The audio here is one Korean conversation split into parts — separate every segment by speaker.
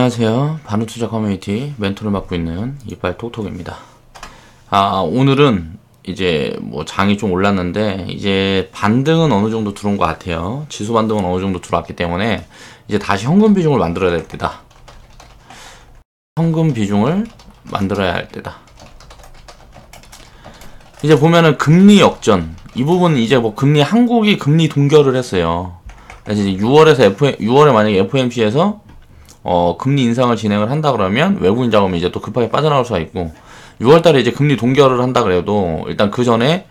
Speaker 1: 안녕하세요. 반도투자 커뮤니티 멘토를 맡고 있는 이빨 톡톡입니다. 오늘은 이제 뭐 장이 좀 올랐는데 이제 반등은 어느 정도 들어온 것 같아요. 지수 반등은 어느 정도 들어왔기 때문에 이제 다시 현금 비중을 만들어야 될 때다. 현금 비중을 만들어야 할 때다. 이제 보면은 금리 역전 이 부분은 이제 뭐 한국이 금리 동결을 했어요. 그래서 이제 6월에 만약에 FOMC에서 금리 인상을 진행을 한다 그러면 외국인 자금이 이제 또 급하게 빠져나올 수가 있고 6월달에 이제 금리 동결을 한다 그래도 일단 그 전에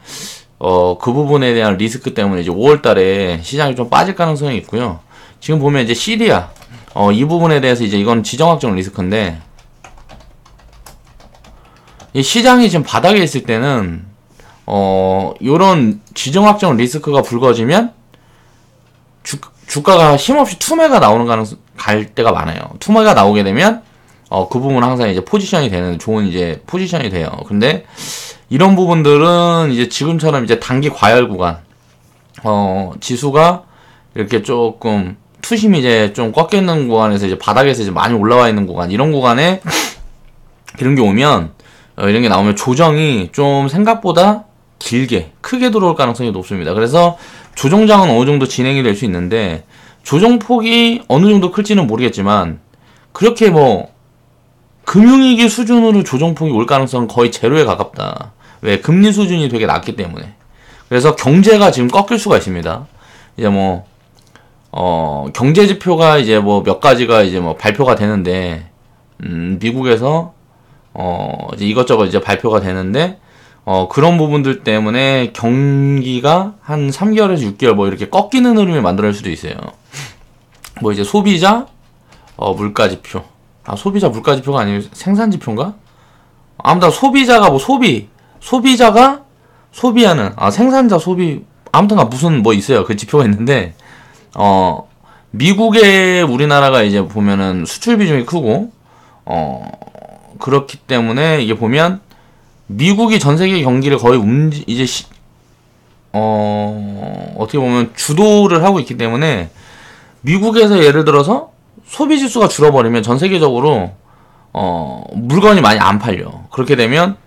Speaker 1: 그 부분에 대한 리스크 때문에 이제 5월달에 시장이 좀 빠질 가능성이 있고요. 지금 보면 이제 시리아 이 부분에 대해서 이제 이건 지정학적 리스크인데 이 시장이 지금 바닥에 있을 때는 요런 지정학적 리스크가 불거지면 주가가 힘없이 투매가 나오는 갈 때가 많아요. 투매가 나오게 되면 그 부분은 항상 이제 포지션이 되는 좋은 이제 포지션이 돼요. 근데 이런 부분들은 이제 지금처럼 이제 단기 과열 구간 지수가 이렇게 조금 투심이 이제 좀 꺾여 있는 구간에서 이제 바닥에서 이제 많이 올라와 있는 구간 이런 구간에 이런 게 오면 이런 게 나오면 조정이 좀 생각보다 길게 크게 들어올 가능성이 높습니다. 그래서 조정장은 어느 정도 진행이 될 수 있는데 조정폭이 어느 정도 클지는 모르겠지만 그렇게 뭐 금융위기 수준으로 조정폭이 올 가능성은 거의 제로에 가깝다. 왜? 금리 수준이 되게 낮기 때문에. 그래서 경제가 지금 꺾일 수가 있습니다. 이제 뭐 경제 지표가 이제 뭐 몇 가지가 이제 뭐 발표가 되는데 미국에서 이제 이것저것 이제 발표가 되는데 그런 부분들 때문에 경기가 한 3개월에서 6개월 뭐 이렇게 꺾이는 흐름을 만들어낼 수도 있어요. 뭐 이제 소비자, 물가지표. 소비자 물가지표가 아니고 생산지표인가? 아무튼 소비자가 뭐 소비자가 소비하는, 생산자 소비, 아무튼 무슨 뭐 있어요. 그 지표가 있는데, 미국에 우리나라가 이제 보면은 수출 비중이 크고, 그렇기 때문에 이게 보면, 미국이 전 세계 경기를 거의 어떻게 보면 주도를 하고 있기 때문에 미국에서 예를 들어서 소비 지수가 줄어버리면 전 세계적으로 물건이 많이 안 팔려. 그렇게 되면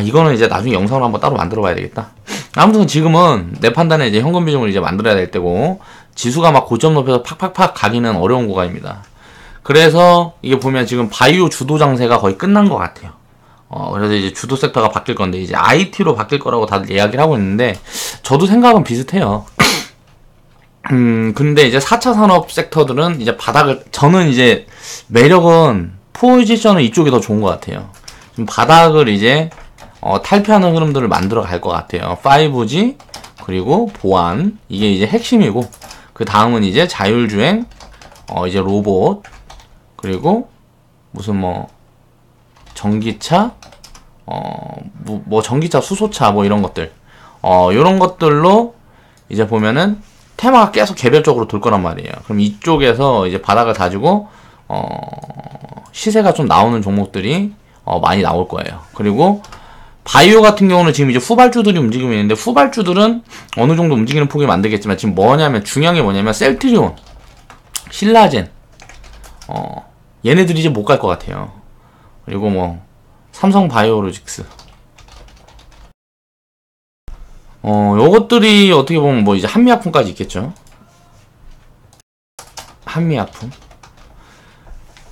Speaker 1: 이거는 이제 나중에 영상으로 한번 따로 만들어 봐야 되겠다. 아무튼 지금은 내 판단에 이제 현금 비중을 이제 만들어야 될 때고 지수가 막 고점 높여서 팍팍팍 가기는 어려운 구간입니다. 그래서 이게 보면 지금 바이오 주도 장세가 거의 끝난 것 같아요. 그래서 이제 주도 섹터가 바뀔 건데, 이제 IT로 바뀔 거라고 다들 이야기를 하고 있는데, 저도 생각은 비슷해요. 근데 이제 4차 산업 섹터들은 이제 저는 이제 매력은 포지션은 이쪽이 더 좋은 것 같아요. 지금 바닥을 이제, 탈피하는 흐름들을 만들어 갈 것 같아요. 5G, 그리고 보안, 이게 이제 핵심이고, 그 다음은 이제 자율주행, 이제 로봇, 그리고 무슨 전기차, 전기차, 수소차, 이런 것들. 요런 것들로 이제 보면은 테마가 계속 개별적으로 돌 거란 말이에요. 그럼 이쪽에서 이제 바닥을 다지고, 시세가 좀 나오는 종목들이, 많이 나올 거예요. 그리고, 바이오 같은 경우는 지금 이제 후발주들이 움직이고 있는데, 후발주들은 어느 정도 움직이는 폭이 만들겠지만, 지금 중요한 게 뭐냐면, 셀트리온, 신라젠, 얘네들이 이제 못 갈 것 같아요. 그리고 삼성바이오로직스. 요것들이 어떻게 보면 이제 한미약품까지 있겠죠. 한미약품.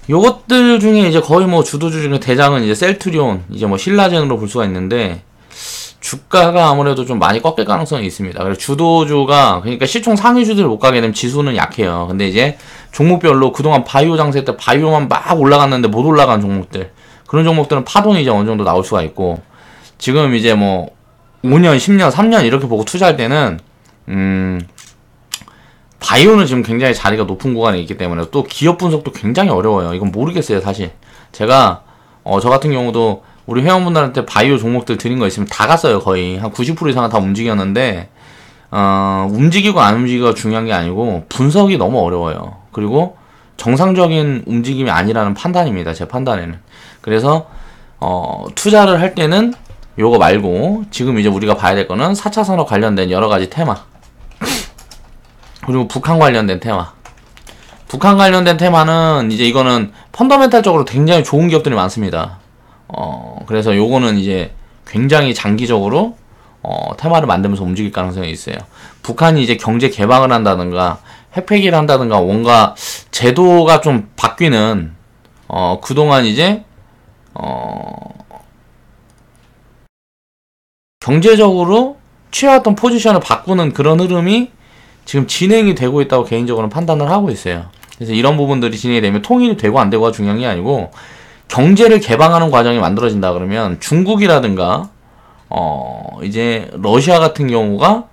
Speaker 1: 요것들 중에 이제 거의 주도주 중에 대장은 이제 셀트리온, 이제 신라젠으로 볼 수가 있는데, 주가가 아무래도 좀 많이 꺾일 가능성이 있습니다. 그래서 주도주가, 그러니까 시총 상위주들을 못 가게 되면 지수는 약해요. 근데 이제 종목별로 그동안 바이오 장세 때 바이오만 막 올라갔는데 못 올라간 종목들, 그런 종목들은 파동이 이제 어느 정도 나올 수가 있고, 지금 이제 5년, 10년, 3년 이렇게 보고 투자할 때는, 바이오는 지금 굉장히 자리가 높은 구간에 있기 때문에 또 기업 분석도 굉장히 어려워요. 이건 모르겠어요, 사실. 제가, 저 같은 경우도 우리 회원분들한테 바이오 종목들 드린 거 있으면 다 갔어요, 거의. 한 90% 이상은 다 움직였는데, 움직이고 안 움직이고가 중요한 게 아니고, 분석이 너무 어려워요. 그리고 정상적인 움직임이 아니라는 판단입니다, 제 판단에는. 그래서, 투자를 할 때는 요거 말고, 지금 이제 우리가 봐야 될 거는 4차 산업 관련된 여러 가지 테마. 그리고 북한 관련된 테마. 북한 관련된 테마는 이제 이거는 펀더멘탈적으로 굉장히 좋은 기업들이 많습니다. 그래서 요거는 이제 굉장히 장기적으로 테마를 만들면서 움직일 가능성이 있어요. 북한이 이제 경제 개방을 한다든가 핵폐기를 한다든가 뭔가 제도가 좀 바뀌는 그동안 이제 경제적으로 취해왔던 포지션을 바꾸는 그런 흐름이 지금 진행이 되고 있다고 개인적으로는 판단을 하고 있어요. 그래서 이런 부분들이 진행이 되면 통일이 되고 안 되고가 중요한 게 아니고 경제를 개방하는 과정이 만들어진다 그러면 중국이라든가 이제 러시아 같은 경우가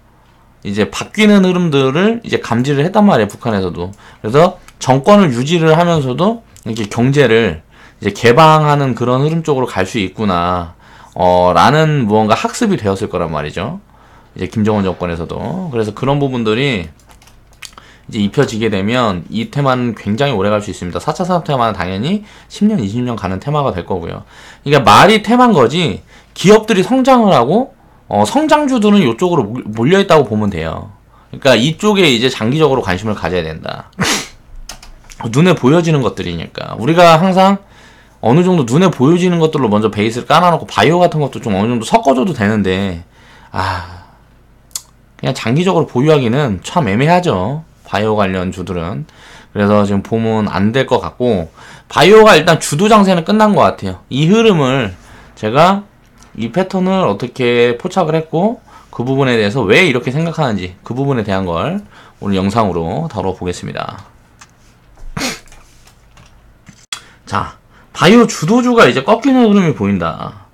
Speaker 1: 이제 바뀌는 흐름들을 이제 감지를 했단 말이에요. 북한에서도. 그래서 정권을 유지를 하면서도 이렇게 경제를 이제 개방하는 그런 흐름 쪽으로 갈 수 있구나. 라는 무언가 학습이 되었을 거란 말이죠. 이제 김정은 정권에서도. 그래서 그런 부분들이 이제 입혀지게 되면 이 테마는 굉장히 오래 갈 수 있습니다. 4차 산업 테마는 당연히 10년, 20년 가는 테마가 될 거고요. 그러니까 말이 테마인 거지 기업들이 성장을 하고 성장주들은 이쪽으로 몰려있다고 보면 돼요. 그러니까 이쪽에 이제 장기적으로 관심을 가져야 된다. 눈에 보여지는 것들이니까. 우리가 항상 어느 정도 눈에 보여지는 것들로 먼저 베이스를 깔아놓고 바이오 같은 것도 좀 어느 정도 섞어줘도 되는데 그냥 장기적으로 보유하기는 참 애매하죠. 바이오 관련 주들은. 그래서 지금 보면 안 될 것 같고 바이오가 일단 주도 장세는 끝난 것 같아요. 이 흐름을 제가 이 패턴을 어떻게 포착을 했고 그 부분에 대해서 왜 이렇게 생각하는지 그 부분에 대한 걸 오늘 영상으로 다뤄보겠습니다. 자, 바이오 주도주가 이제 꺾이는 흐름이 보인다.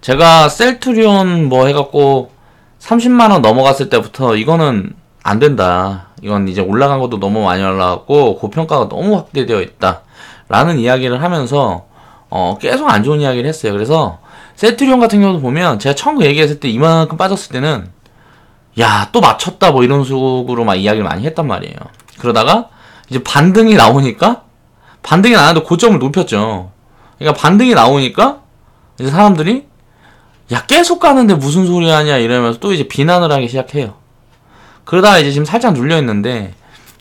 Speaker 1: 제가 셀트리온 뭐 해갖고 30만원 넘어갔을 때부터 이거는 안 된다. 이건 이제 올라간 것도 너무 많이 올라갔고 고평가가 너무 확대되어 있다. 라는 이야기를 하면서 계속 안 좋은 이야기를 했어요. 그래서 셀트리온 같은 경우도 보면 제가 처음 얘기했을 때 이만큼 빠졌을 때는 야, 또 맞췄다 뭐 이런 식으로 막 이야기를 많이 했단 말이에요. 그러다가 이제 반등이 나오니까 반등이 나왔는데 고점을 높였죠. 그러니까 반등이 나오니까 이제 사람들이 야, 계속 가는데 무슨 소리 하냐 이러면서 또 이제 비난을 하기 시작해요. 그러다가 이제 지금 살짝 눌려있는데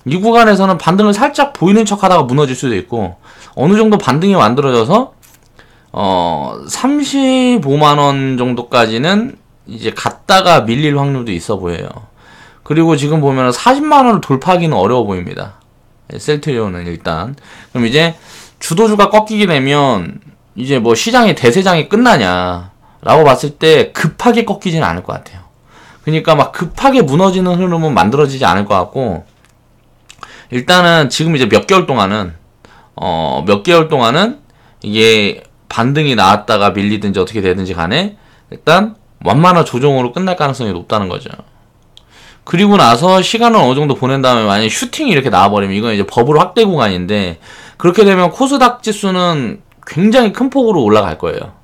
Speaker 1: 이 구간에서는 반등을 살짝 보이는 척 하다가 무너질 수도 있고 어느 정도 반등이 만들어져서 35만원 정도까지는 이제 갔다가 밀릴 확률도 있어 보여요. 그리고 지금 보면 40만원을 돌파하기는 어려워 보입니다. 셀트리온은 일단. 그럼 이제 주도주가 꺾이게 되면 이제 뭐 시장의 대세장이 끝나냐 라고 봤을 때 급하게 꺾이지는 않을 것 같아요. 그러니까 막 급하게 무너지는 흐름은 만들어지지 않을 것 같고 일단은 지금 이제 몇 개월 동안은 이게 반등이 나왔다가 밀리든지 어떻게 되든지 간에 일단 완만한 조정으로 끝날 가능성이 높다는 거죠. 그리고 나서 시간을 어느 정도 보낸 다음에 만약에 슈팅이 이렇게 나와버리면 이건 이제 버블 확대 구간인데 그렇게 되면 코스닥 지수는 굉장히 큰 폭으로 올라갈 거예요.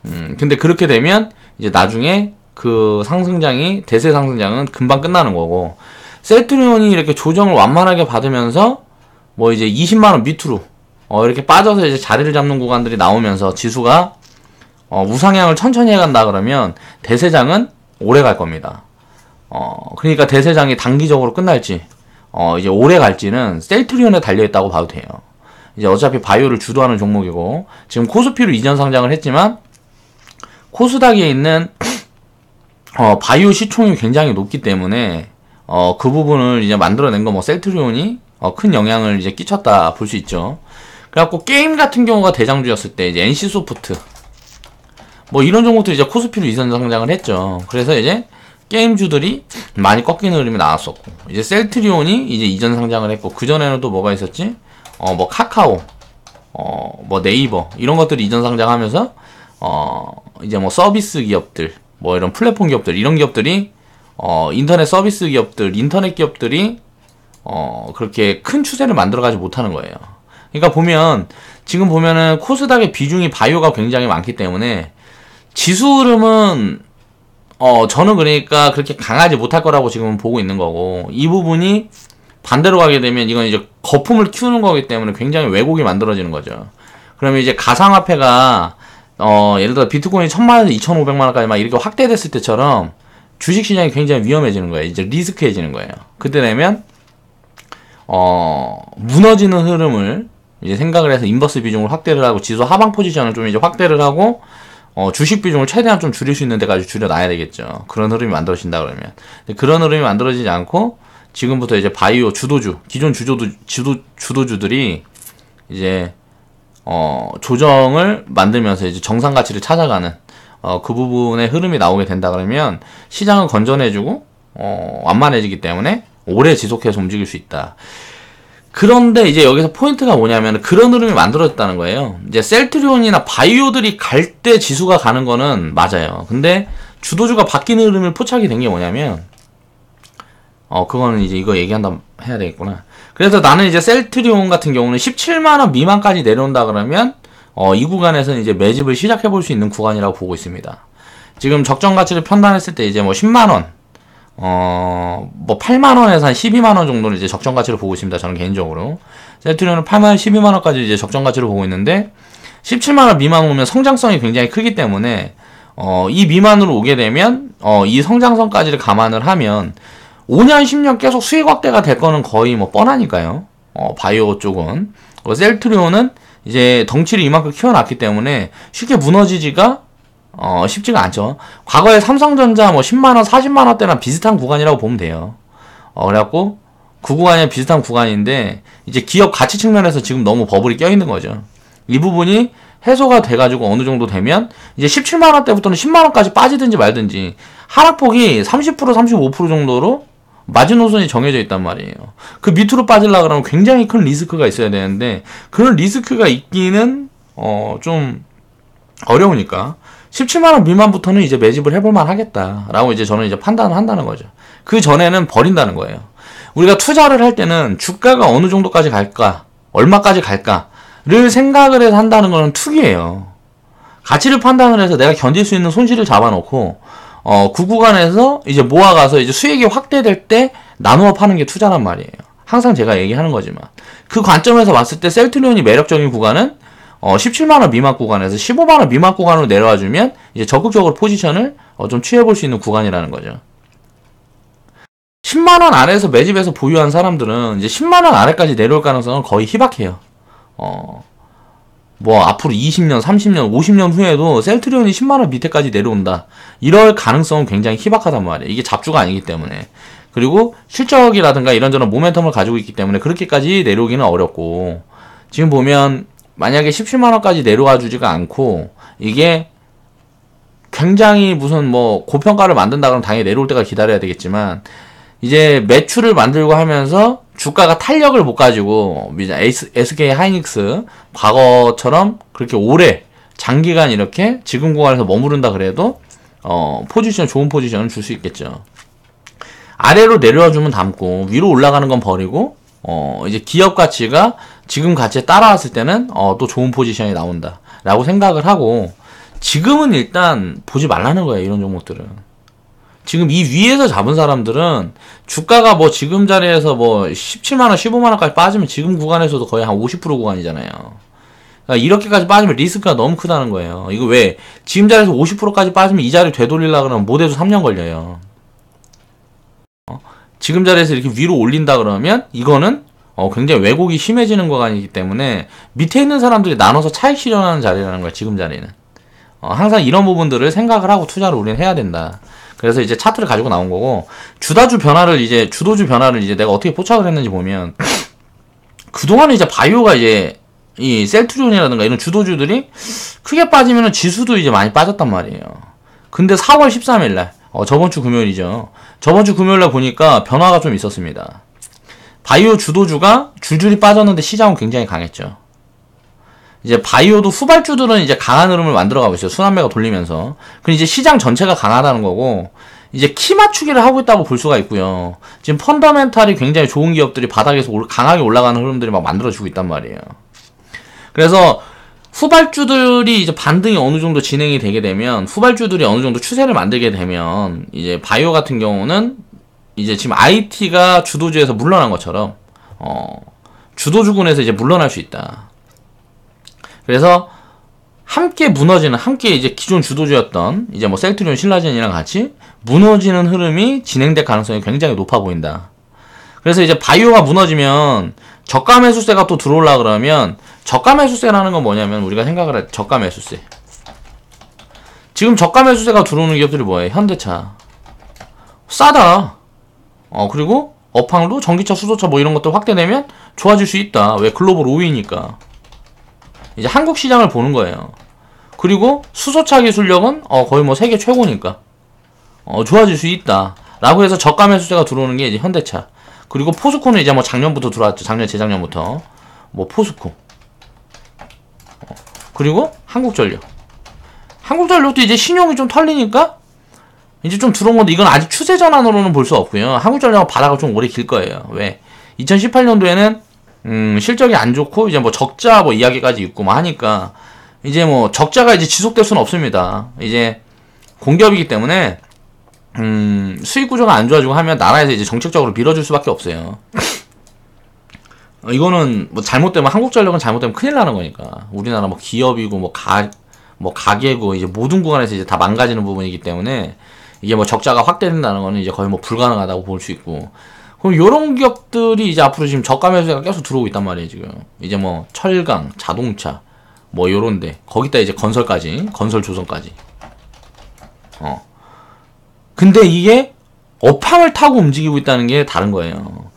Speaker 1: 근데 그렇게 되면 이제 나중에 그 상승장이 대세 상승장은 금방 끝나는 거고 셀트리온이 이렇게 조정을 완만하게 받으면서 뭐 이제 20만원 밑으로 이렇게 빠져서 이제 자리를 잡는 구간들이 나오면서 지수가 우상향을 천천히 해간다 그러면 대세장은 오래 갈 겁니다. 그러니까 대세장이 단기적으로 끝날지 이제 오래 갈지는 셀트리온에 달려있다고 봐도 돼요. 이제 어차피 바이오를 주도하는 종목이고 지금 코스피로 이전 상장을 했지만 코스닥에 있는 바이오 시총이 굉장히 높기 때문에 그 부분을 이제 만들어낸 거 뭐 셀트리온이 큰 영향을 이제 끼쳤다 볼 수 있죠. 그래갖고 게임 같은 경우가 대장주였을 때 이제 NC소프트 뭐 이런 종목도 이제 코스피로 이전 상장을 했죠. 그래서 이제 게임주들이 많이 꺾이는 흐름이 나왔었고 이제 셀트리온이 이제 이전 상장을 했고 그 전에는 또 뭐가 있었지? 뭐 카카오, 뭐 네이버 이런 것들이 이전 상장하면서 이제 뭐 서비스 기업들, 뭐 이런 플랫폼 기업들 이런 기업들이 인터넷 서비스 기업들, 인터넷 기업들이 그렇게 큰 추세를 만들어가지 못하는 거예요. 그러니까 보면 지금 보면은 코스닥의 비중이 바이오가 굉장히 많기 때문에 지수 흐름은 저는 그러니까 그렇게 강하지 못할 거라고 지금 보고 있는 거고 이 부분이 반대로 가게 되면 이건 이제 거품을 키우는 거기 때문에 굉장히 왜곡이 만들어지는 거죠. 그러면 이제 가상화폐가 예를 들어 비트코인이 1000만원에서 2500만원까지 막 이렇게 확대됐을 때처럼 주식시장이 굉장히 위험해지는 거예요. 이제 리스크해지는 거예요. 그때 되면 무너지는 흐름을 이제 생각을 해서 인버스 비중을 확대를 하고 지수 하방 포지션을 좀 이제 확대를 하고 주식 비중을 최대한 좀 줄일 수 있는 데까지 줄여놔야 되겠죠. 그런 흐름이 만들어진다 그러면. 근데 그런 흐름이 만들어지지 않고 지금부터 이제 바이오 주도주, 기존 주도주들이 이제 조정을 만들면서 이제 정상 가치를 찾아가는 그 부분의 흐름이 나오게 된다 그러면 시장은 건전해지고 완만해지기 때문에 오래 지속해서 움직일 수 있다. 그런데 이제 여기서 포인트가 뭐냐면 그런 흐름이 만들어졌다는 거예요. 이제 셀트리온이나 바이오들이 갈 때 지수가 가는 거는 맞아요. 근데 주도주가 바뀌는 흐름을 포착이 된 게 뭐냐면 그거는 이제 이거 얘기한다 해야 되겠구나. 그래서 나는 이제 셀트리온 같은 경우는 17만원 미만까지 내려온다 그러면 이 구간에서는 이제 매집을 시작해 볼 수 있는 구간이라고 보고 있습니다. 지금 적정 가치를 판단했을 때 이제 뭐 10만원 뭐 8만원에서 한 12만원 정도는 이제 적정 가치를 보고 있습니다. 저는 개인적으로. 셀트리온은 8만원, 12만원까지 이제 적정 가치를 보고 있는데 17만원 미만 오면 성장성이 굉장히 크기 때문에 이 미만으로 오게 되면 이 성장성까지를 감안을 하면 5년, 10년 계속 수익 확대가 될 거는 거의 뭐 뻔하니까요. 바이오 쪽은. 셀트리온은 이제 덩치를 이만큼 키워놨기 때문에 쉽게 무너지지가 쉽지가 않죠. 과거에 삼성전자 뭐 10만원, 40만원 대랑 비슷한 구간이라고 보면 돼요. 그래갖고 그 구간이 비슷한 구간인데 이제 기업 가치 측면에서 지금 너무 버블이 껴있는 거죠. 이 부분이 해소가 돼가지고 어느 정도 되면 이제 17만원 대부터는 10만원까지 빠지든지 말든지 하락폭이 30%, 35% 정도로 마지노선이 정해져 있단 말이에요. 그 밑으로 빠지려고 그러면 굉장히 큰 리스크가 있어야 되는데 그런 리스크가 있기는 좀 어려우니까 17만원 미만부터는 이제 매집을 해볼만 하겠다라고 이제 저는 이제 판단을 한다는 거죠. 그 전에는 버린다는 거예요. 우리가 투자를 할 때는 주가가 어느 정도까지 갈까, 얼마까지 갈까를 생각을 해서 한다는 거는 투기예요. 가치를 판단을 해서 내가 견딜 수 있는 손실을 잡아놓고 그 구간에서 이제 모아가서 이제 수익이 확대될 때 나누어 파는 게 투자란 말이에요. 항상 제가 얘기하는 거지만 그 관점에서 봤을 때 셀트리온이 매력적인 구간은 17만원 미만 구간에서 15만원 미만 구간으로 내려와주면 이제 적극적으로 포지션을 좀 취해볼 수 있는 구간이라는 거죠. 10만원 아래에서 매집해서 보유한 사람들은 이제 10만원 아래까지 내려올 가능성은 거의 희박해요. 뭐 앞으로 20년, 30년, 50년 후에도 셀트리온이 10만원 밑에까지 내려온다. 이럴 가능성은 굉장히 희박하단 말이에요. 이게 잡주가 아니기 때문에. 그리고 실적이라든가 이런저런 모멘텀을 가지고 있기 때문에 그렇게까지 내려오기는 어렵고 지금 보면 만약에 17만원까지 내려와 주지가 않고 이게 굉장히 무슨 뭐 고평가를 만든다 그러면 당연히 내려올 때가 기다려야 되겠지만 이제 매출을 만들고 하면서 주가가 탄력을 못 가지고 SK 하이닉스 과거처럼 그렇게 오래 장기간 이렇게 지금 구간에서 머무른다 그래도 포지션 좋은 포지션을 줄 수 있겠죠. 아래로 내려와 주면 담고 위로 올라가는 건 버리고 이제 기업 가치가 지금 가치에 따라왔을 때는 또 좋은 포지션이 나온다 라고 생각을 하고 지금은 일단 보지 말라는 거예요. 이런 종목들은. 지금 이 위에서 잡은 사람들은 주가가 뭐 지금 자리에서 뭐 17만원, 15만원까지 빠지면 지금 구간에서도 거의 한 50% 구간이잖아요. 그러니까 이렇게까지 빠지면 리스크가 너무 크다는 거예요. 이거 왜? 지금 자리에서 50%까지 빠지면 이 자리 되돌리려고 그러면 못해도 3년 걸려요. 지금 자리에서 이렇게 위로 올린다 그러면 이거는 굉장히 왜곡이 심해지는 구간이기 때문에 밑에 있는 사람들이 나눠서 차익 실현하는 자리라는 거야. 지금 자리는. 항상 이런 부분들을 생각을 하고 투자를 우리는 해야 된다. 그래서 이제 차트를 가지고 나온 거고 주도주 변화를 이제 내가 어떻게 포착을 했는지 보면 그동안에 이제 바이오가 이제 이 셀트리온이라든가 이런 주도주들이 크게 빠지면은 지수도 이제 많이 빠졌단 말이에요. 근데 4월 13일 날 저번 주 금요일이죠. 저번 주 금요일 날 보니까 변화가 좀 있었습니다. 바이오 주도주가 줄줄이 빠졌는데 시장은 굉장히 강했죠. 이제 바이오도 후발주들은 이제 강한 흐름을 만들어가고 있어요. 순환매가 돌리면서. 그럼 이제 시장 전체가 강하다는 거고, 이제 키 맞추기를 하고 있다고 볼 수가 있고요. 지금 펀더멘탈이 굉장히 좋은 기업들이 바닥에서 강하게 올라가는 흐름들이 막 만들어지고 있단 말이에요. 그래서 후발주들이 이제 반등이 어느 정도 진행이 되게 되면, 후발주들이 어느 정도 추세를 만들게 되면, 이제 바이오 같은 경우는 이제 지금 IT가 주도주에서 물러난 것처럼, 주도주군에서 이제 물러날 수 있다. 그래서 함께 이제 기존 주도주였던 이제 뭐 셀트리온, 신라젠이랑 같이 무너지는 흐름이 진행될 가능성이 굉장히 높아 보인다. 그래서 이제 바이오가 무너지면 저가 매수세가 또 들어올라 그러면 저가 매수세라는 건 뭐냐면 우리가 생각을 해 저가 매수세. 지금 저가 매수세가 들어오는 기업들이 뭐예요? 현대차. 싸다. 그리고 업황도 전기차, 수소차 뭐 이런 것들 확대되면 좋아질 수 있다. 왜? 글로벌 5위니까. 이제 한국 시장을 보는 거예요. 그리고 수소차 기술력은 거의 뭐 세계 최고니까 좋아질 수 있다. 라고 해서 저가 매수세가 들어오는 게 이제 현대차. 그리고 포스코는 이제 뭐 작년부터 들어왔죠. 작년, 재작년부터. 뭐 포스코. 그리고 한국전력. 한국전력도 이제 신용이 좀 털리니까 이제 좀 들어온 건데 이건 아직 추세 전환으로는 볼 수 없고요. 한국전력은 바닥을 좀 오래 길 거예요. 왜? 2018년도에는 실적이 안 좋고 이제 뭐 적자 뭐 이야기까지 있고 뭐 하니까 이제 뭐 적자가 이제 지속될 수는 없습니다. 이제 공기업이기 때문에 수익 구조가 안 좋아지고 하면 나라에서 이제 정책적으로 밀어줄 수밖에 없어요. 이거는 뭐 잘못되면 한국전력은 잘못되면 큰일 나는 거니까 우리나라 뭐 기업이고 뭐 가게고 이제 모든 구간에서 이제 다 망가지는 부분이기 때문에 이게 뭐 적자가 확대된다는 거는 이제 거의 뭐 불가능하다고 볼 수 있고 그럼 요런 기업들이 이제 앞으로 지금 저가 매수세가 계속 들어오고 있단 말이에요 지금 이제 뭐 철강, 자동차 뭐 요런데 거기다 이제 건설까지 건설 조선까지 근데 이게 업황을 타고 움직이고 있다는 게 다른 거예요.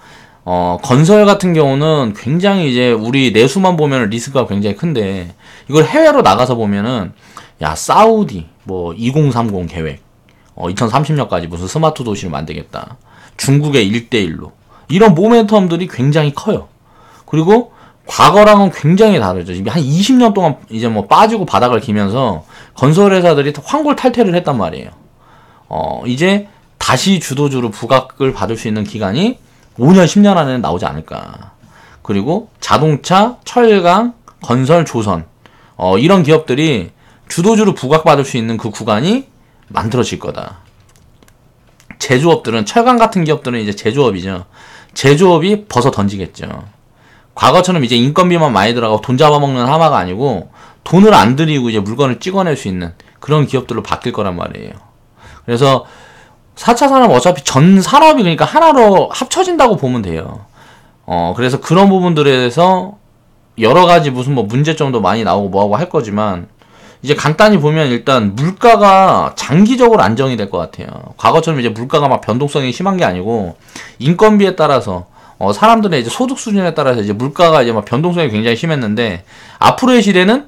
Speaker 1: 건설 같은 경우는 굉장히 이제 우리 내수만 보면 리스크가 굉장히 큰데 이걸 해외로 나가서 보면은 야 사우디 뭐 2030 계획 2030년까지 무슨 스마트 도시를 만들겠다. 중국의 1대1로 이런 모멘텀들이 굉장히 커요. 그리고 과거랑은 굉장히 다르죠. 지금 한 20년 동안 이제 뭐 빠지고 바닥을 기면서 건설회사들이 환골탈퇴를 했단 말이에요. 이제 다시 주도주로 부각을 받을 수 있는 기간이 5년, 10년 안에는 나오지 않을까. 그리고 자동차, 철강, 건설, 조선 이런 기업들이 주도주로 부각받을 수 있는 그 구간이 만들어질 거다. 제조업들은 철강 같은 기업들은 이제 제조업이죠. 제조업이 벗어 던지겠죠. 과거처럼 이제 인건비만 많이 들어가고 돈 잡아먹는 하마가 아니고 돈을 안 들이고 이제 물건을 찍어낼 수 있는 그런 기업들로 바뀔 거란 말이에요. 그래서 4차 산업 어차피 전 산업이 그러니까 하나로 합쳐진다고 보면 돼요. 그래서 그런 부분들에 대해서 여러 가지 무슨 뭐 문제점도 많이 나오고 뭐하고 할 거지만 이제 간단히 보면 일단 물가가 장기적으로 안정이 될 것 같아요. 과거처럼 이제 물가가 막 변동성이 심한 게 아니고 인건비에 따라서 사람들의 이제 소득 수준에 따라서 이제 물가가 이제 막 변동성이 굉장히 심했는데 앞으로의 시대는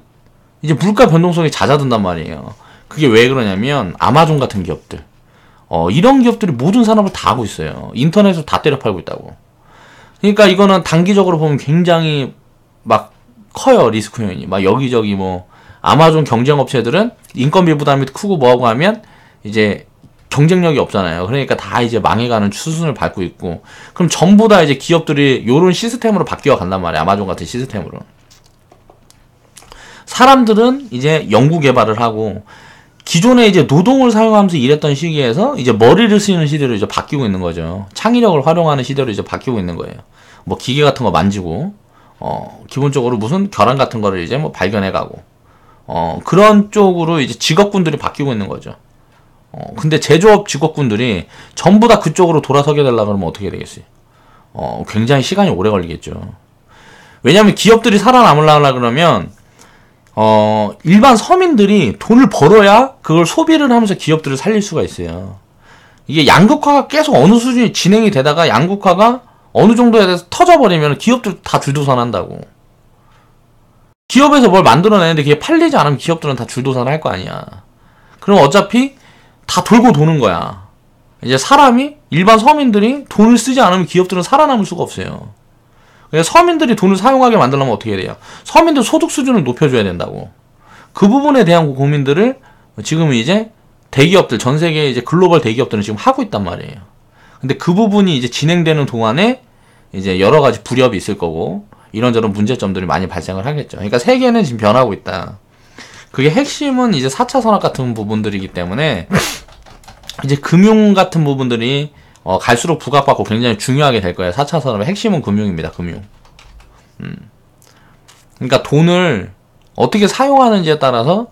Speaker 1: 이제 물가 변동성이 잦아든단 말이에요. 그게 왜 그러냐면 아마존 같은 기업들 이런 기업들이 모든 산업을 다 하고 있어요. 인터넷으로 다 때려 팔고 있다고. 그러니까 이거는 단기적으로 보면 굉장히 막 커요. 리스크 요인이 막 여기저기 뭐 아마존 경쟁 업체들은 인건비 부담이 크고 뭐하고 하면 이제 경쟁력이 없잖아요. 그러니까 다 이제 망해가는 수순을 밟고 있고 그럼 전부 다 이제 기업들이 요런 시스템으로 바뀌어 간단 말이에요. 아마존 같은 시스템으로. 사람들은 이제 연구 개발을 하고 기존에 이제 노동을 사용하면서 일했던 시기에서 이제 머리를 쓰는 시대로 이제 바뀌고 있는 거죠. 창의력을 활용하는 시대로 이제 바뀌고 있는 거예요. 뭐 기계 같은 거 만지고 기본적으로 무슨 결함 같은 거를 이제 뭐 발견해가고 그런 쪽으로 이제 직업군들이 바뀌고 있는 거죠. 근데 제조업 직업군들이 전부 다 그쪽으로 돌아서게 되려고 그러면 어떻게 되겠어요? 굉장히 시간이 오래 걸리겠죠. 왜냐면 기업들이 살아남으려고 그러면 일반 서민들이 돈을 벌어야 그걸 소비를 하면서 기업들을 살릴 수가 있어요. 이게 양극화가 계속 어느 수준이 진행이 되다가 양극화가 어느 정도에 대해서 터져버리면 기업들 다 줄도산한다고. 기업에서 뭘 만들어내는데 그게 팔리지 않으면 기업들은 다 줄도산 할 거 아니야. 그럼 어차피 다 돌고 도는 거야. 이제 사람이 일반 서민들이 돈을 쓰지 않으면 기업들은 살아남을 수가 없어요. 그래서 서민들이 돈을 사용하게 만들려면 어떻게 해야 돼요? 서민들 소득 수준을 높여줘야 된다고. 그 부분에 대한 고민들을 지금 이제 대기업들, 전 세계 이제 글로벌 대기업들은 지금 하고 있단 말이에요. 근데 그 부분이 이제 진행되는 동안에 이제 여러 가지 불협이 있을 거고, 이런저런 문제점들이 많이 발생을 하겠죠. 그러니까 세계는 지금 변하고 있다. 그게 핵심은 이제 4차 산업 같은 부분들이기 때문에 이제 금융 같은 부분들이 갈수록 부각받고 굉장히 중요하게 될 거예요. 4차 산업의 핵심은 금융입니다. 금융. 그러니까 돈을 어떻게 사용하는지에 따라서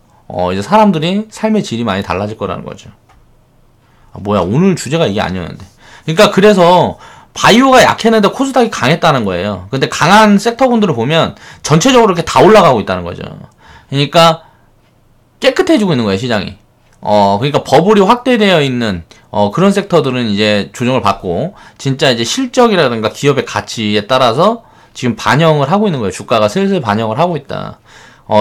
Speaker 1: 이제 사람들이 삶의 질이 많이 달라질 거라는 거죠. 뭐야, 오늘 주제가 이게 아니었는데. 그러니까 그래서 바이오가 약했는데 코스닥이 강했다는 거예요. 근데 강한 섹터군들을 보면 전체적으로 이렇게 다 올라가고 있다는 거죠. 그러니까 깨끗해지고 있는 거예요, 시장이. 그러니까 버블이 확대되어 있는 그런 섹터들은 이제 조정을 받고 진짜 이제 실적이라든가 기업의 가치에 따라서 지금 반영을 하고 있는 거예요. 주가가 슬슬 반영을 하고 있다.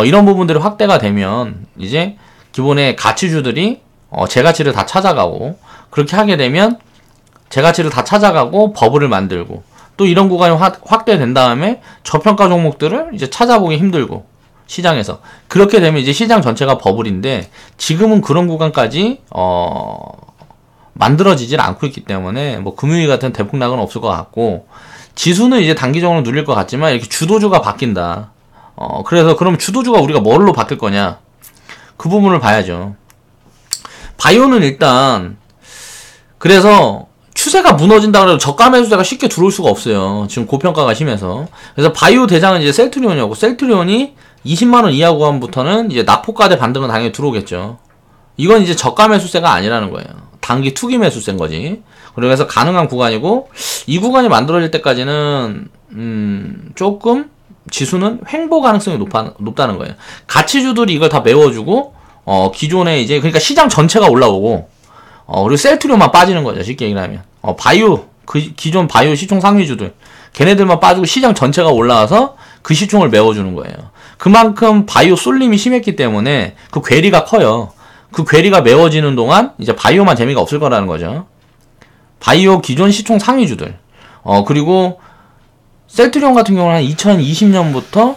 Speaker 1: 이런 부분들이 확대가 되면 이제 기본의 가치주들이 제 가치를 다 찾아가고, 그렇게 하게 되면 제 가치를 다 찾아가고 버블을 만들고, 또 이런 구간이 확대된 다음에 저평가 종목들을 이제 찾아보기 힘들고, 시장에서 그렇게 되면 이제 시장 전체가 버블인데 지금은 그런 구간까지 만들어지질 않고 있기 때문에 뭐 금요일 같은 대폭락은 없을 것 같고, 지수는 이제 단기적으로 눌릴 것 같지만 이렇게 주도주가 바뀐다. 그래서 그럼 주도주가 우리가 뭘로 바뀔 거냐, 그 부분을 봐야죠. 바이오는 일단 그래서 추세가 무너진다 그래도 저가 매수세가 쉽게 들어올 수가 없어요. 지금 고평가가 심해서. 그래서 바이오 대장은 이제 셀트리온이었고, 셀트리온이 20만원 이하 구간부터는 이제 낙폭과대 반등은 당연히 들어오겠죠. 이건 이제 저가 매수세가 아니라는 거예요. 단기 투기 매수세인 거지. 그래서 가능한 구간이고, 이 구간이 만들어질 때까지는 조금 지수는 횡보 가능성이 높다는 거예요. 가치주들이 이걸 다 메워주고, 기존에 이제 그러니까 시장 전체가 올라오고, 그리고 셀트리온만 빠지는 거죠. 쉽게 얘기하면. 바이오, 기존 바이오 시총 상위주들, 걔네들만 빠지고 시장 전체가 올라와서 그 시총을 메워주는 거예요. 그만큼 바이오 쏠림이 심했기 때문에 그 괴리가 커요. 그 괴리가 메워지는 동안 이제 바이오만 재미가 없을 거라는 거죠. 바이오 기존 시총 상위주들. 그리고 셀트리온 같은 경우는 한 2020년부터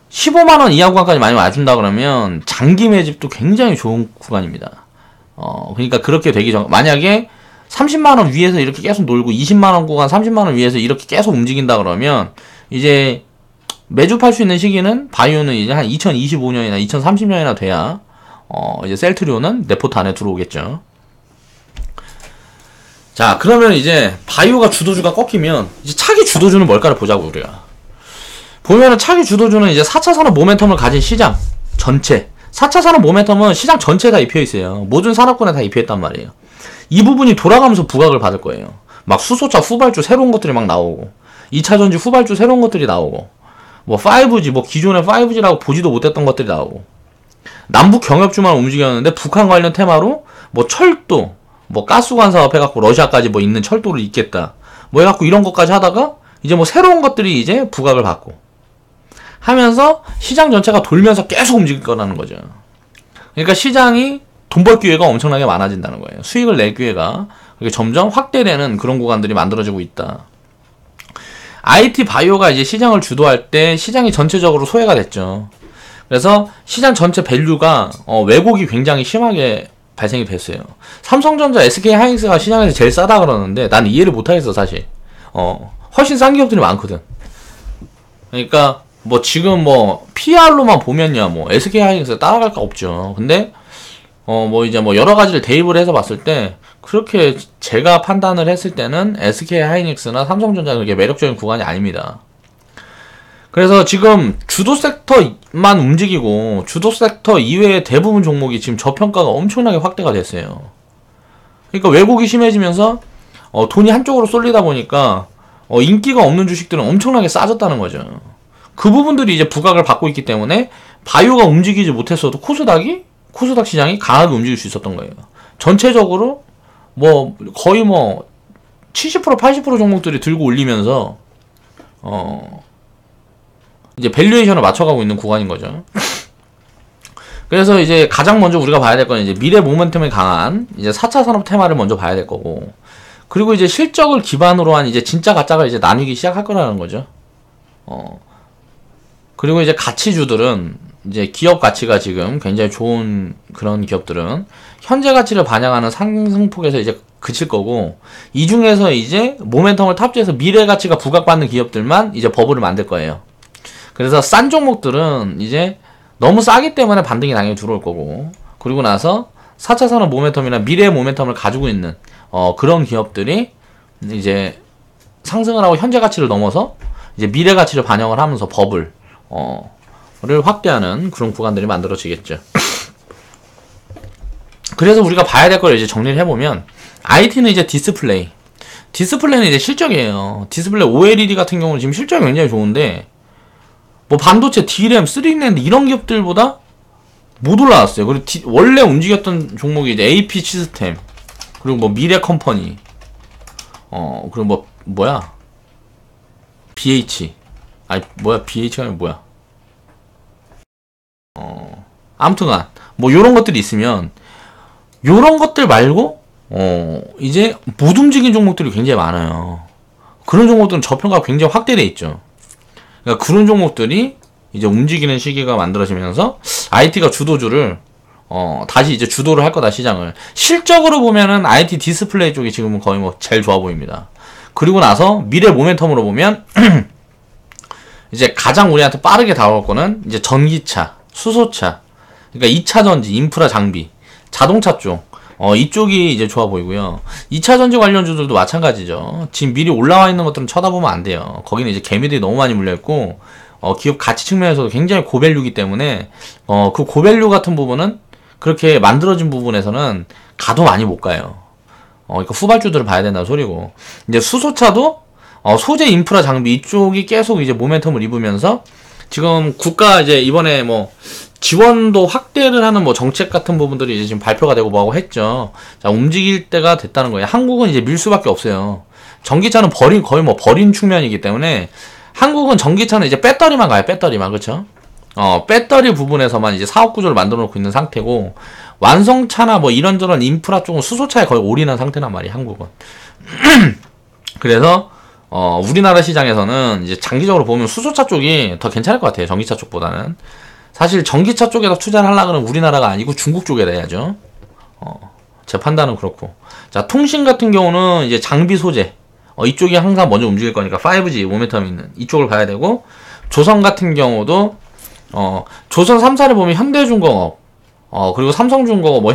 Speaker 1: 15만원 이하 구간까지 많이 와준다 그러면 장기 매집도 굉장히 좋은 구간입니다. 그러니까 그렇게 되기 전, 만약에 30만원 위에서 이렇게 계속 놀고 20만원 구간 30만원 위에서 이렇게 계속 움직인다 그러면 이제 매집할 수 있는 시기는 바이오는 이제 한 2025년이나 2030년이나 돼야 이제 셀트리온은 내포트 안에 들어오겠죠. 자, 그러면 이제 바이오가 주도주가 꺾이면 이제 차기 주도주는 뭘까를 보자고. 우리가 보면은 차기 주도주는 이제 4차 산업 모멘텀을 가진 시장 전체, 4차 산업 모멘텀은 시장 전체에 다 입혀 있어요. 모든 산업군에 다 입혀 있단 말이에요. 이 부분이 돌아가면서 부각을 받을 거예요. 막 수소차 후발주 새로운 것들이 막 나오고, 2차전지 후발주 새로운 것들이 나오고, 뭐 5G, 뭐 기존의 5G라고 보지도 못했던 것들이 나오고, 남북 경협주만 움직였는데 북한 관련 테마로 뭐 철도, 뭐 가스관 사업 해갖고 러시아까지 뭐 있는 철도를 잇겠다, 뭐 해갖고 이런 것까지 하다가 이제 뭐 새로운 것들이 이제 부각을 받고 하면서 시장 전체가 돌면서 계속 움직일 거라는 거죠. 그러니까 시장이 돈 벌 기회가 엄청나게 많아진다는 거예요. 수익을 낼 기회가 점점 확대되는 그런 구간들이 만들어지고 있다. IT 바이오가 이제 시장을 주도할 때 시장이 전체적으로 소외가 됐죠. 그래서 시장 전체 밸류가 왜곡이 굉장히 심하게 발생이 됐어요. 삼성전자, SK하이닉스가 시장에서 제일 싸다 그러는데 난 이해를 못하겠어 사실. 훨씬 싼 기업들이 많거든. 그러니까 뭐 지금 뭐 PR로만 보면요, 뭐 SK하이닉스 따라갈 거 없죠. 근데 뭐 이제 뭐 여러 가지를 대입을 해서 봤을 때 그렇게 제가 판단을 했을 때는 SK하이닉스나 삼성전자가 그렇게 매력적인 구간이 아닙니다. 그래서 지금 주도 섹터만 움직이고 주도 섹터 이외의 대부분 종목이 지금 저평가가 엄청나게 확대가 됐어요. 그러니까 왜곡이 심해지면서 돈이 한쪽으로 쏠리다 보니까 인기가 없는 주식들은 엄청나게 싸졌다는 거죠. 그 부분들이 이제 부각을 받고 있기 때문에 바이오가 움직이지 못했어도 코스닥 시장이 강하게 움직일 수 있었던 거예요. 전체적으로 뭐 거의 뭐 70% 80% 종목들이 들고 올리면서 이제 밸류에이션을 맞춰가고 있는 구간인 거죠. 그래서 이제 가장 먼저 우리가 봐야 될 건 이제 미래 모멘텀이 강한 이제 4차 산업 테마를 먼저 봐야 될 거고, 그리고 이제 실적을 기반으로 한 이제 진짜 가짜가 이제 나뉘기 시작할 거라는 거죠. 그리고 이제 가치주들은 이제 기업 가치가 지금 굉장히 좋은 그런 기업들은 현재 가치를 반영하는 상승폭에서 이제 그칠 거고, 이 중에서 이제 모멘텀을 탑재해서 미래 가치가 부각받는 기업들만 이제 버블을 만들 거예요. 그래서 싼 종목들은 이제 너무 싸기 때문에 반등이 당연히 들어올 거고, 그리고 나서 4차 산업 모멘텀이나 미래의 모멘텀을 가지고 있는 그런 기업들이 이제 상승을 하고 현재 가치를 넘어서 이제 미래 가치를 반영을 하면서 버블 를 확대하는 그런 구간들이 만들어지겠죠. 그래서 우리가 봐야 될 걸 이제 정리를 해보면, IT는 이제 디스플레이는 이제 실적이에요. 디스플레이 OLED 같은 경우는 지금 실적이 굉장히 좋은데, 뭐 반도체, D램, 3D 이런 기업들보다 못 올라왔어요. 그리고 원래 움직였던 종목이 이제 AP 시스템, 그리고 뭐 미래 컴퍼니, 그리고 뭐야? BH. 아니, 뭐야, BH가 아니라 뭐야? 아무튼간, 뭐 요런 것들이 있으면, 요런 것들 말고, 이제 못 움직인 종목들이 굉장히 많아요. 그런 종목들은 저평가가 굉장히 확대돼 있죠. 그러니까 그런 종목들이 이제 움직이는 시기가 만들어지면서 IT가 주도주를 다시 이제 주도를 할 거다, 시장을. 실적으로 보면은 IT 디스플레이 쪽이 지금은 거의 뭐 제일 좋아 보입니다. 그리고 나서 미래 모멘텀으로 보면 이제 가장 우리한테 빠르게 다가올 거는 이제 전기차, 수소차, 그러니까 2차 전지, 인프라 장비, 자동차 쪽, 이쪽이 이제 좋아 보이고요. 2차 전지 관련주들도 마찬가지죠. 지금 미리 올라와 있는 것들은 쳐다보면 안 돼요. 거기는 이제 개미들이 너무 많이 물려있고, 기업 가치 측면에서도 굉장히 고밸류이기 때문에, 그 고밸류 같은 부분은 그렇게 만들어진 부분에서는 가도 많이 못 가요. 그러니까 후발주들을 봐야 된다는 소리고. 이제 수소차도, 소재 인프라 장비 이쪽이 계속 이제 모멘텀을 입으면서, 지금 국가 이제 이번에 뭐, 지원도 확대를 하는 뭐 정책 같은 부분들이 이제 지금 발표가 되고 뭐하고 했죠. 자, 움직일 때가 됐다는 거예요. 한국은 이제 밀 수밖에 없어요. 전기차는 거의 뭐 버린 측면이기 때문에, 한국은 전기차는 이제 배터리만 가요. 배터리만. 그쵸? 배터리 부분에서만 이제 사업 구조를 만들어 놓고 있는 상태고, 완성차나 뭐 이런저런 인프라 쪽은 수소차에 거의 올인한 상태란 말이에요, 한국은. 그래서, 우리나라 시장에서는 이제 장기적으로 보면 수소차 쪽이 더 괜찮을 것 같아요. 전기차 쪽보다는. 사실 전기차 쪽에다 투자를 하려고 하면 우리나라가 아니고 중국 쪽에다 해야죠. 제 판단은 그렇고. 자, 통신 같은 경우는 이제 장비 소재. 이쪽이 항상 먼저 움직일 거니까 5G 모멘텀이 있는 이쪽을 봐야 되고, 조선 같은 경우도, 조선 3사를 보면 현대중공업, 그리고 삼성중공업, 뭐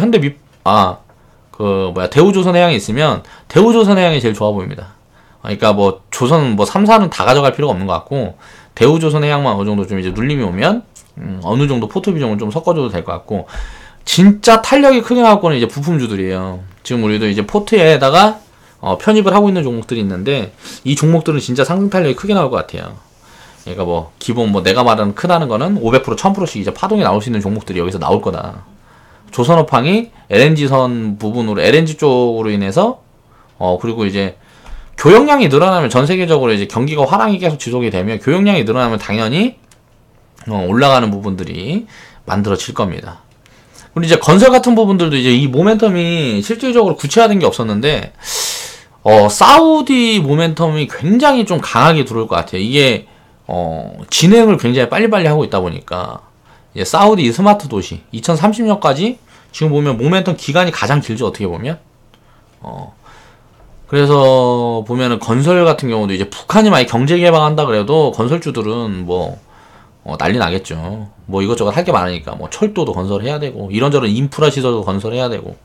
Speaker 1: 대우조선해양이 있으면 대우조선해양이 제일 좋아 보입니다. 그러니까 뭐 조선 뭐 3사는 다 가져갈 필요가 없는 것 같고, 대우조선해양만 어느 정도 좀 이제 눌림이 오면 어느 정도 포트 비중을 좀 섞어줘도 될 것 같고, 진짜 탄력이 크게 나올 거는 이제 부품주들이에요. 지금 우리도 이제 포트에다가 편입을 하고 있는 종목들이 있는데, 이 종목들은 진짜 상승 탄력이 크게 나올 것 같아요. 그러니까 뭐 기본 뭐 내가 말하는 크다는 거는 500% 1000%씩 이제 파동이 나올 수 있는 종목들이 여기서 나올 거다. 조선업황이 LNG선 부분으로 LNG 쪽으로 인해서 그리고 이제 교역량이 늘어나면, 전 세계적으로 이제 경기가 화랑이 계속 지속이 되면 교역량이 늘어나면 당연히 올라가는 부분들이 만들어질 겁니다. 그리고 이제 건설 같은 부분들도 이제 이 모멘텀이 실질적으로 구체화된 게 없었는데, 사우디 모멘텀이 굉장히 좀 강하게 들어올 것 같아요. 이게 진행을 굉장히 빨리빨리 하고 있다 보니까, 이제 사우디 스마트 도시 2030년까지 지금 보면 모멘텀 기간이 가장 길죠, 어떻게 보면. 그래서 보면은 건설 같은 경우도 이제 북한이 많이 경제 개방한다 그래도 건설주들은 뭐 난리 나겠죠. 뭐 이것저것 할 게 많으니까, 뭐 철도도 건설해야 되고, 이런저런 인프라 시설도 건설해야 되고,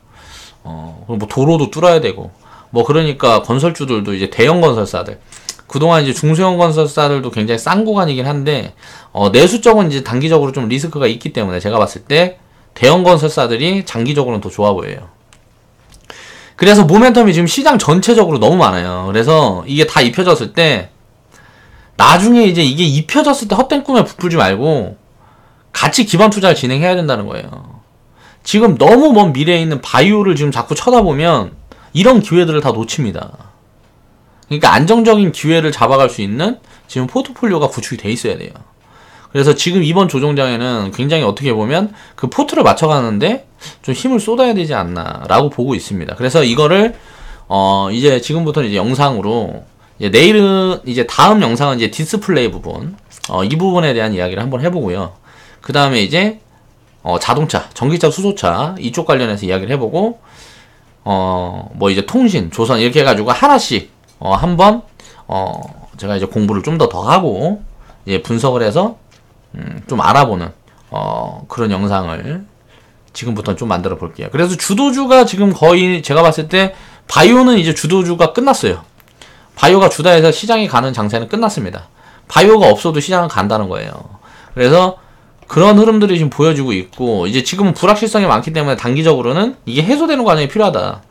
Speaker 1: 그리고 뭐 도로도 뚫어야 되고, 뭐 그러니까 건설주들도 이제 대형 건설사들, 그동안 이제 중소형 건설사들도 굉장히 싼 구간이긴 한데, 내수 쪽은 이제 단기적으로 좀 리스크가 있기 때문에 제가 봤을 때 대형 건설사들이 장기적으로는 더 좋아 보여요. 그래서 모멘텀이 지금 시장 전체적으로 너무 많아요. 그래서 이게 다 입혀졌을 때, 나중에 이제 이게 입혀졌을 때 헛된 꿈에 부풀지 말고 같이 기반 투자를 진행해야 된다는 거예요. 지금 너무 먼 미래에 있는 바이오를 지금 자꾸 쳐다보면 이런 기회들을 다 놓칩니다. 그러니까 안정적인 기회를 잡아갈 수 있는 지금 포트폴리오가 구축이 돼 있어야 돼요. 그래서 지금 이번 조정장에는 굉장히 어떻게 보면 그 포트를 맞춰가는데 좀 힘을 쏟아야 되지 않나 라고 보고 있습니다. 그래서 이거를 이제 지금부터는 이제 영상으로, 이제 내일은 이제 다음 영상은 이제 디스플레이 부분, 이 부분에 대한 이야기를 한번 해보고요. 그 다음에 이제 자동차, 전기차, 수소차 이쪽 관련해서 이야기를 해보고, 뭐 이제 통신, 조선 이렇게 해가지고 하나씩 한번 제가 이제 공부를 좀 더 하고 이제 분석을 해서 좀 알아보는 그런 영상을 지금부터 좀 만들어 볼게요. 그래서 주도주가 지금 거의 제가 봤을 때 바이오는 이제 주도주가 끝났어요. 바이오가 주다 해서 시장이 가는 장세는 끝났습니다. 바이오가 없어도 시장은 간다는 거예요. 그래서 그런 흐름들이 지금 보여지고 있고, 이제 지금은 불확실성이 많기 때문에 단기적으로는 이게 해소되는 과정이 필요하다.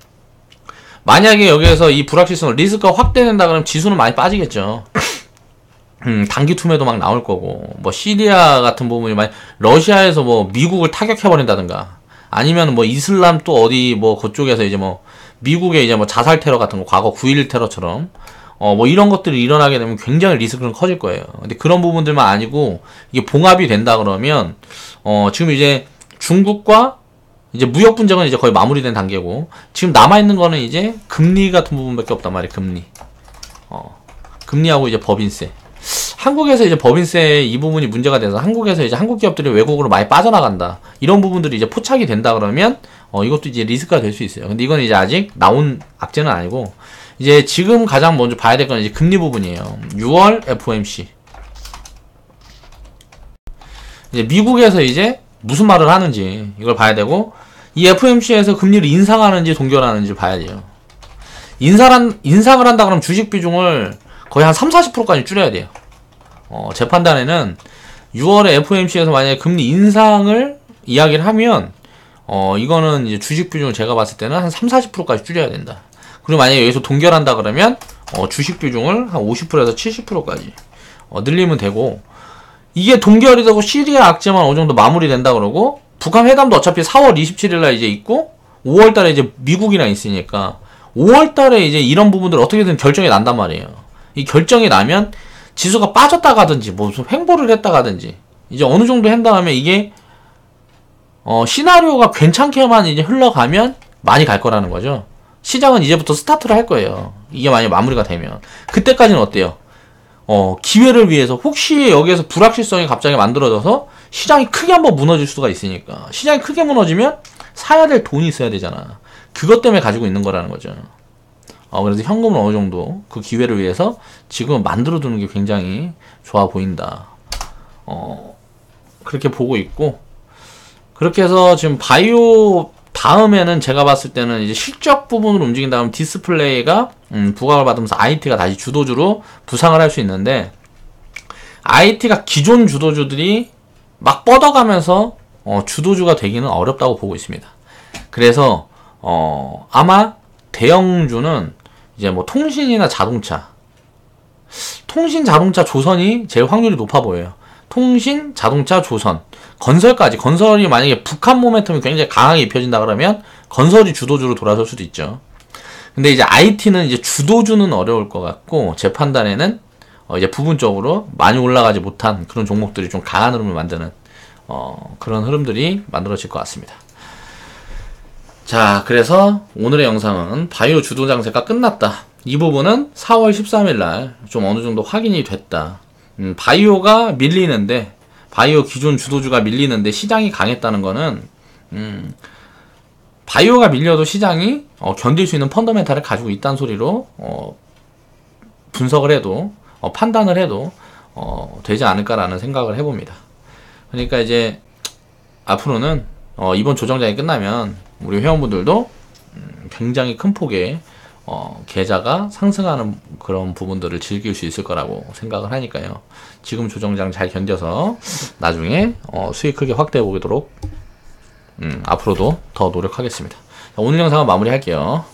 Speaker 1: 만약에 여기에서 이 불확실성 리스크가 확대된다 그러면 지수는 많이 빠지겠죠. 단기 투매도 막 나올 거고, 뭐 시리아 같은 부분이 만약 러시아에서 뭐 미국을 타격해버린다든가, 아니면 뭐 이슬람 또 어디 뭐 그쪽에서 이제 뭐 미국의 이제 뭐 자살 테러 같은 거, 과거 9.11 테러처럼 뭐 이런 것들이 일어나게 되면 굉장히 리스크는 커질 거예요. 근데 그런 부분들만 아니고 이게 봉합이 된다 그러면 지금 이제 중국과 이제 무역 분쟁은 이제 거의 마무리된 단계고, 지금 남아 있는 거는 이제 금리 같은 부분밖에 없단 말이에요. 금리. 금리하고 이제 법인세. 한국에서 이제 법인세 이 부분이 문제가 돼서 한국에서 이제 한국 기업들이 외국으로 많이 빠져나간다. 이런 부분들이 이제 포착이 된다 그러면 이것도 이제 리스크가 될 수 있어요. 근데 이건 이제 아직 나온 악재는 아니고, 이제 지금 가장 먼저 봐야 될 건 이제 금리 부분이에요. 6월 FOMC. 이제 미국에서 이제 무슨 말을 하는지 이걸 봐야 되고, 이 FOMC에서 금리를 인상하는지 동결하는지 봐야 돼요. 인상을 한다 그러면 주식 비중을 거의 한 30-40%까지 줄여야 돼요. 제 판단에는 6월에 FOMC에서 만약에 금리 인상을 이야기를 하면 이거는 이제 주식 비중을 제가 봤을 때는 한 30-40%까지 줄여야 된다. 그리고 만약에 여기서 동결한다 그러면 주식 비중을 한 50%에서 70%까지 늘리면 되고, 이게 동결이 되고 시리아 악재만 어느 정도 마무리된다 그러고, 북한 회담도 어차피 4월 27일날 이제 있고 5월달에 이제 미국이랑 있으니까 5월달에 이제 이런 부분들 어떻게든 결정이 난단 말이에요. 이 결정이 나면 지수가 빠졌다 가든지 무슨 횡보를 했다 가든지 이제 어느 정도 한 다음에 이게 시나리오가 괜찮게만 이제 흘러가면 많이 갈 거라는 거죠. 시장은 이제부터 스타트를 할 거예요. 이게 만약에 마무리가 되면 그때까지는 어때요? 기회를 위해서 혹시 여기에서 불확실성이 갑자기 만들어져서 시장이 크게 한번 무너질 수가 있으니까, 시장이 크게 무너지면 사야 될 돈이 있어야 되잖아. 그것 때문에 가지고 있는 거라는 거죠. 그래서 현금을 어느 정도 그 기회를 위해서 지금 만들어 두는 게 굉장히 좋아 보인다. 그렇게 보고 있고, 그렇게 해서 지금 바이오 다음에는 제가 봤을 때는 이제 실적 부분으로 움직인 다음 디스플레이가 부각을 받으면서 IT가 다시 주도주로 부상을 할 수 있는데, IT가 기존 주도주들이 막 뻗어가면서 주도주가 되기는 어렵다고 보고 있습니다. 그래서 아마 대형주는 이제 뭐 통신이나 자동차, 통신, 자동차, 조선이 제일 확률이 높아 보여요. 통신, 자동차, 조선, 건설까지. 건설이 만약에 북한 모멘텀이 굉장히 강하게 입혀진다 그러면 건설이 주도주로 돌아설 수도 있죠. 근데 이제 IT는 이제 주도주는 어려울 것 같고, 제 판단에는 이제 부분적으로 많이 올라가지 못한 그런 종목들이 좀 강한 흐름을 만드는 그런 흐름들이 만들어질 것 같습니다. 자, 그래서 오늘의 영상은 바이오 주도 장세가 끝났다. 이 부분은 4월 13일날 좀 어느 정도 확인이 됐다. 바이오가 밀리는데, 바이오 기존 주도주가 밀리는데 시장이 강했다는 거는 바이오가 밀려도 시장이 견딜 수 있는 펀더멘탈을 가지고 있다는 소리로 분석을 해도 판단을 해도 되지 않을까라는 생각을 해봅니다. 그러니까 이제 앞으로는 이번 조정장이 끝나면 우리 회원분들도 굉장히 큰 폭의 계좌가 상승하는 그런 부분들을 즐길 수 있을 거라고 생각을 하니까요. 지금 조정장 잘 견뎌서 나중에 수익 크게 확대해 보도록 앞으로도 더 노력하겠습니다. 오늘 영상은 마무리할게요.